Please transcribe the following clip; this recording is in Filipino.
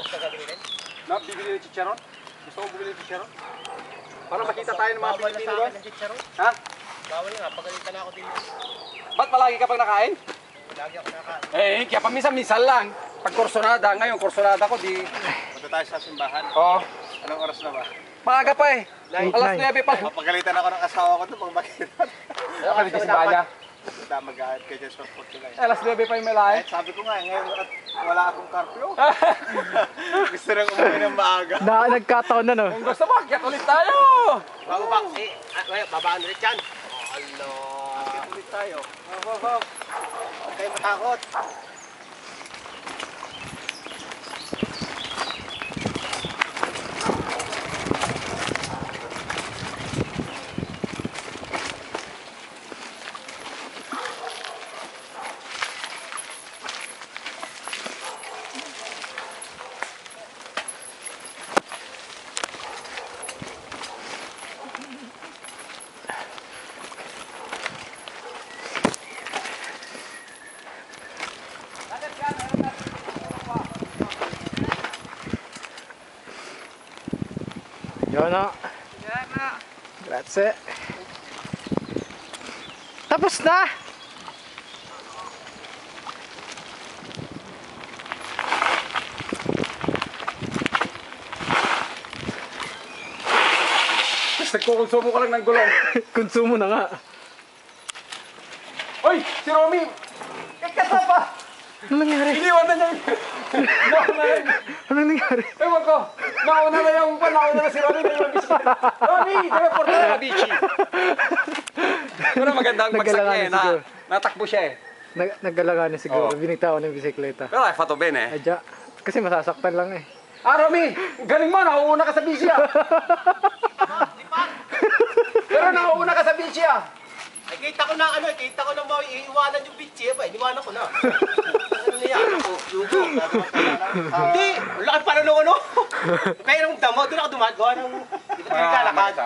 Na, bibili ng chicharon? Gusto ko bumili ng chicharon? Para makita tayo ng mga Pilipino doon. Ha? Bawal nga, pagalitan na ako din. Ba't palagi ka pag nakain? Lagi ako nakain. Eh, kaya paminsan-minsan lang. Pag kursunada, ngayon kursunada ko, di... Punta tayo sa simbahan. Oo. Anong oras na ba? Maaga pa eh. Alas 9 pa. Papagalitan ako ng asawa ko doon pag makita. Ako dito si Banya. Punta mag-aad kayo dyan sa sport nila. Alas 9 pa yung melay. Sabi ko nga, ngayon at wala akong carpio. Gusto nang umuwi ng maaga. Nagkataon na, no? Kung gusto mo, akyat ulit tayo. Bago ba? Babaan ulit yan. Hello. Akyat ulit tayo. Huwag kayo matakot. Yun na. Grazie. Tapos na! Nagkukonsumo ka lang ng gulong. Konsumo na nga. Hoy, si Romy! Ikasa pa! Ano nangyari? Iniwan na niya. Nauna na. Ano nangyari? Ewan ko. Nauna na si Romy. Romy, dami porta na bichi. Pero magandang bagsak niya eh. Natakbo siya eh. Naggalangan na siguro. Binitaw ng bisikleta. Pero ay, fato ben eh. Adya. Kasi masasaktan lang eh. Romy! Galing mo, nauuna ka sa bici ah. Pero nauuna ka sa bici ah. Ay, kita ko na kita ko na iiwanan yung bitch eh. Iniwanan ko na. Ano niya? Yugo. Hindi, wala ka para ano. Kaya nung damo, doon ako dumagawa ng... Hindi ko talaga lakad.